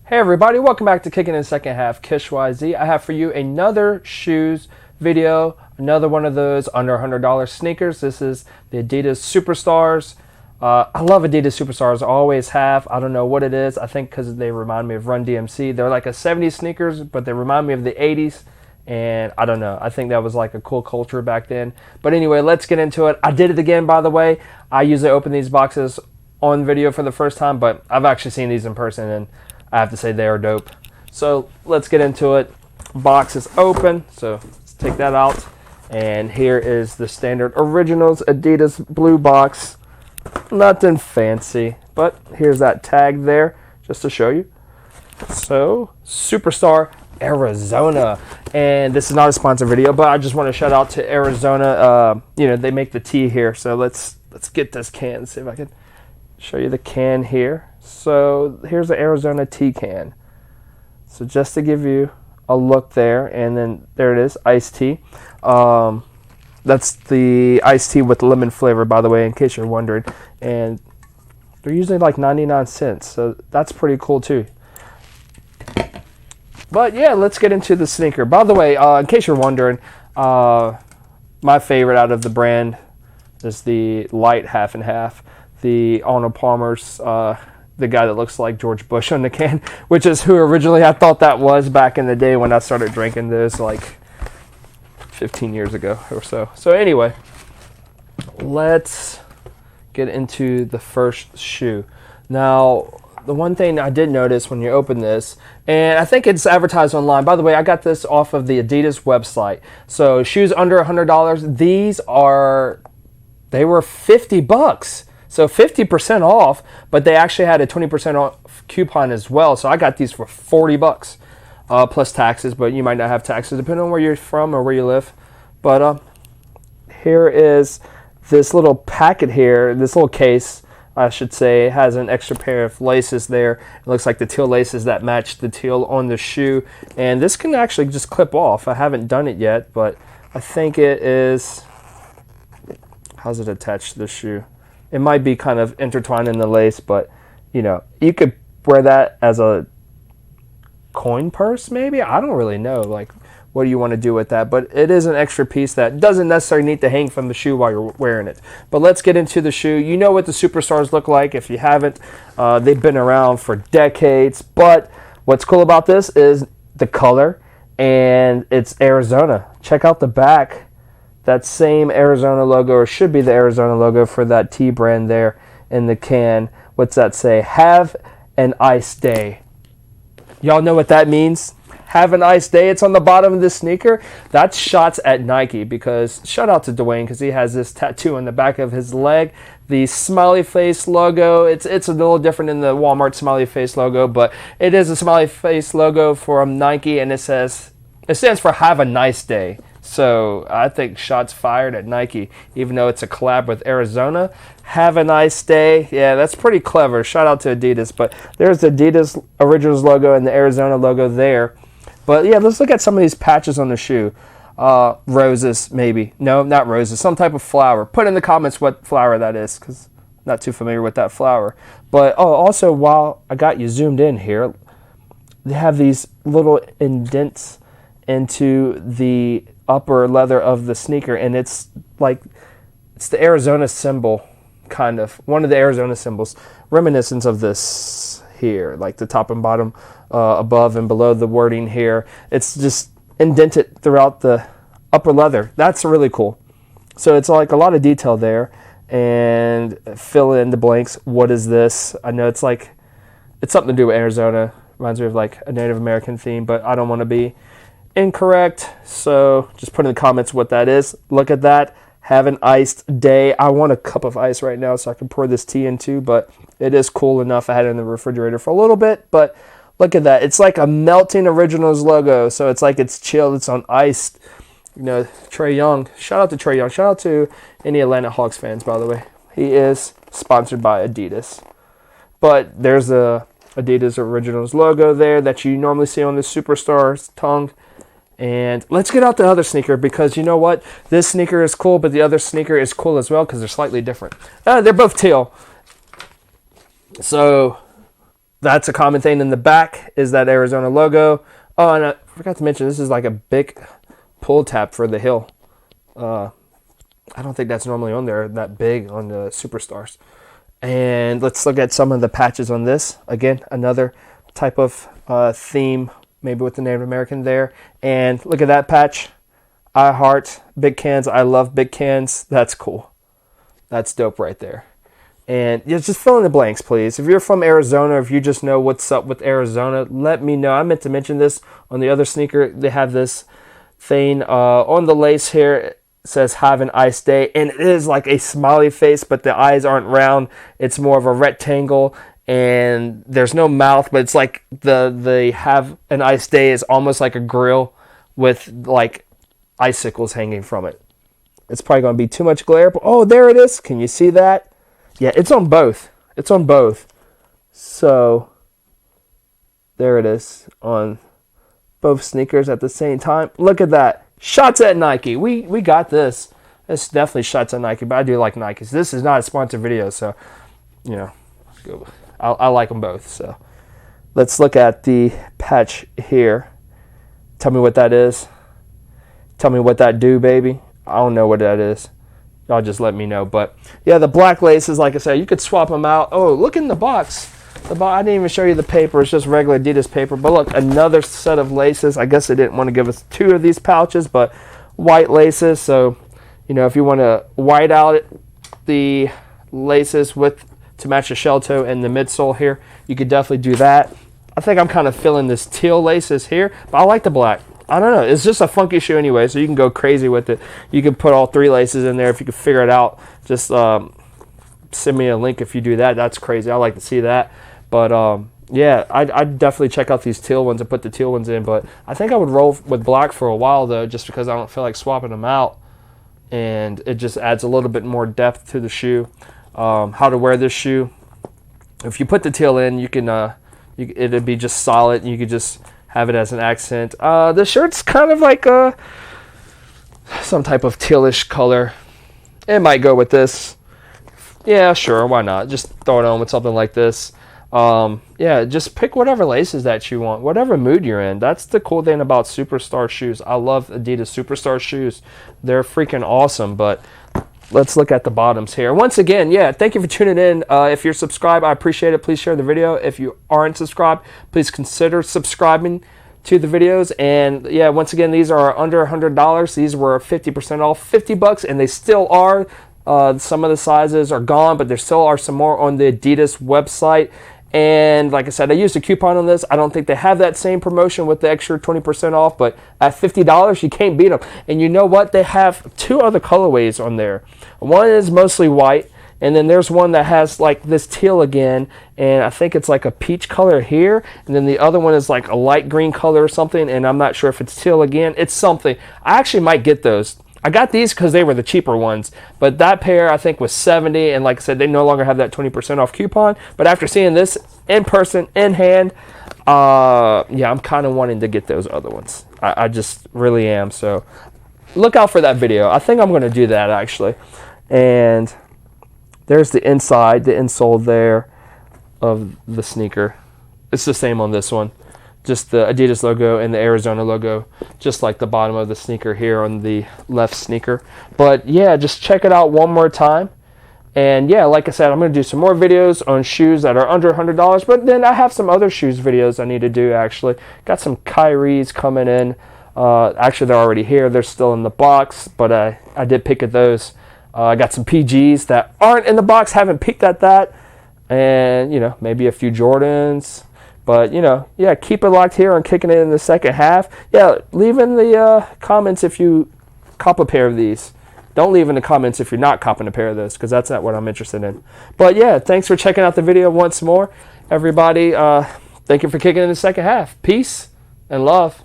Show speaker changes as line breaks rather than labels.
Hey everybody, welcome back to Kicking in the Second Half, KISH YZ. I have for you another shoes video, another one of those under $100 sneakers. This is the Adidas Superstars. I love Adidas Superstars, I always have. I don't know what it is. I think because they remind me of Run DMC. They're like a 70s sneakers, but they remind me of the 80s. And I don't know, I think that was like a cool culture back then. But anyway, let's get into it. I did it again, by the way. I usually open these boxes on video for the first time, but I've actually seen these in person and I have to say they are dope. So let's get into it. Box is open, so let's take that out. And here is the standard Originals Adidas blue box. Nothing fancy, but here's that tag there just to show you. So Superstar Arizona, and this is not a sponsored video, but I just want to shout out to Arizona. They make the tea here, so let's get this can. See if I can show you the can here. So here's the Arizona tea can. So just to give you a look there, and then there it is, iced tea. That's the iced tea with lemon flavor, by the way, in case you're wondering. And they're usually like 99 cents, so that's pretty cool too. But yeah, let's get into the sneaker. By the way, in case you're wondering, my favorite out of the brand is the light half and half. The Arnold Palmer's, the guy that looks like George Bush on the can, which is who originally I thought that was back in the day when I started drinking this like 15 years ago or so. So anyway, let's get into the first shoe. Now, the one thing I did notice when you open this, and I think it's advertised online. By the way, I got this off of the Adidas website. So shoes under $100, they were $50. So 50% off, but they actually had a 20% off coupon as well. So I got these for $40 plus taxes, but you might not have taxes depending on where you're from or where you live. But here is this little packet here, this little case, I should say, has an extra pair of laces there. It looks like the teal laces that match the teal on the shoe. And this can actually just clip off. I haven't done it yet, but I think it is, how's it attached to the shoe? It might be kind of intertwined in the lace, but you could wear that as a coin purse maybe. I don't really know, like, what do you want to do with that? But it is an extra piece that doesn't necessarily need to hang from the shoe while you're wearing it. But let's get into the shoe. You know what the Superstars look like. If you haven't, they've been around for decades. But what's cool about this is the color, and it's Arizona. Check out the back. That same Arizona logo, or should be the Arizona logo for that tea brand there in the can. What's that say? Have an ice day. Y'all know what that means? Have a nice day. It's on the bottom of this sneaker. That's shots at Nike, because shout out to Dwayne because he has this tattoo on the back of his leg. The smiley face logo, it's a little different than the Walmart smiley face logo, but it is a smiley face logo from Nike, and it stands for Have a Nice Day. So I think shots fired at Nike, even though it's a collab with Arizona. Have a nice day. Yeah, that's pretty clever. Shout out to Adidas. But there's the Adidas Originals logo and the Arizona logo there. But yeah, let's look at some of these patches on the shoe. Roses, maybe. No, not roses. Some type of flower. Put in the comments what flower that is, because I'm not too familiar with that flower. But also, while I got you zoomed in here, they have these little indents into the upper leather of the sneaker, and it's the Arizona symbol, kind of one of the Arizona symbols, reminiscent of this here, like the top and bottom, above and below the wording here. It's just indented throughout the upper leather. That's really cool. So it's like a lot of detail there, and fill in the blanks. What is this? I know it's something to do with Arizona. Reminds me of like a Native American theme, but I don't want to be incorrect, so just put in the comments what that is. Look at that. Have an iced day. I want a cup of ice right now so I can pour this tea into, but it is cool enough. I had it in the refrigerator for a little bit, but look at that. It's like a melting Originals logo, so it's like it's chilled. It's on ice. Trae Young. Shout out to Trae Young. Shout out to any Atlanta Hawks fans, by the way. He is sponsored by Adidas. But there's a Adidas Originals logo there that you normally see on the Superstars tongue. And let's get out the other sneaker, because you know what? This sneaker is cool, but the other sneaker is cool as well because they're slightly different. They're both teal. So That's a common thing in the back is that Arizona logo. Oh, and I forgot to mention, this is like a big pull tab for the heel. I don't think that's normally on there that big on the Superstars. And let's look at some of the patches on this. Again, another type of theme, maybe with the Native American there. And look at that patch. I heart big cans. I love big cans. That's cool. That's dope right there. And just fill in the blanks, please. If you're from Arizona, if you just know what's up with Arizona, let me know. I meant to mention this on the other sneaker. They have this thing on the lace here. It says have an ice day. And it is like a smiley face, but the eyes aren't round. It's more of a rectangle. And there's no mouth, but it's like the have an ice day is almost like a grill with like icicles hanging from it. It's probably going to be too much glare. But, oh, there it is. Can you see that? Yeah, it's on both. It's on both. So, there it is on both sneakers at the same time. Look at that. Shots at Nike. We got this. It's definitely shots at Nike, but I do like Nikes. This is not a sponsored video, so, you know, I like them both. So, let's look at the patch here. Tell me what that is. Tell me what that do, baby. I don't know what that is. Y'all just let me know. But yeah, the black laces, like I said, you could swap them out. Oh, look in the box. I didn't even show you the paper. It's just regular Adidas paper. But look, another set of laces. I guess they didn't want to give us 2 of these pouches, but white laces. So, you know, if you want to white out the laces to match the shell toe and the midsole here, you could definitely do that. I think I'm kind of feeling this teal laces here, but I like the black. I don't know. It's just a funky shoe anyway, so you can go crazy with it. You can put all 3 laces in there if you can figure it out. Just send me a link if you do that. That's crazy. I like to see that. But, yeah, I'd definitely check out these teal ones and put the teal ones in. But I think I would roll with black for a while, though, just because I don't feel like swapping them out. And it just adds a little bit more depth to the shoe. How to wear this shoe. If you put the teal in, you can it'd be just solid. You could just have it as an accent. The shirt's kind of like some type of tealish color. It might go with this. Yeah, sure, why not? Just throw it on with something like this. Yeah, just pick whatever laces that you want, whatever mood you're in. That's the cool thing about Superstar shoes. I love Adidas Superstar shoes. They're freaking awesome, but let's look at the bottoms here. Once again, yeah, thank you for tuning in. If you're subscribed, I appreciate it. Please share the video. If you aren't subscribed, please consider subscribing to the videos. And yeah, once again, these are under $100. These were 50% off, 50 bucks, and they still are. Some of the sizes are gone, but there still are some more on the Adidas website. And like I said, I used a coupon on this. I don't think they have that same promotion with the extra 20% off, but at $50, you can't beat them. And you know what? They have 2 other colorways on there. One is mostly white, and then there's one that has like this teal again, and I think it's like a peach color here, and then the other one is like a light green color or something, and I'm not sure if it's teal again. It's something. I actually might get those. I got these because they were the cheaper ones, but that pair I think was $70, and like I said, they no longer have that 20% off coupon. But after seeing this in person, in hand, yeah, I'm kind of wanting to get those other ones. I just really am. So look out for that video. I think I'm going to do that actually. And there's the inside, the insole there of the sneaker. It's the same on this one. Just the Adidas logo and the Arizona logo, just like the bottom of the sneaker here on the left sneaker. But yeah, just check it out one more time. And yeah, like I said, I'm going to do some more videos on shoes that are under $100. But then I have some other shoes videos I need to do actually. Got some Kyries coming in. Actually, they're already here. They're still in the box, but I did pick at those. I got some PGs that aren't in the box, haven't peeked at that. And, you know, maybe a few Jordans. But, you know, yeah, keep it locked here on Kicking It in the second half. Yeah, leave in the comments if you cop a pair of these. Don't leave in the comments if you're not copping a pair of those, because that's not what I'm interested in. But, yeah, thanks for checking out the video once more. Everybody, thank you for kicking in the second half. Peace and love.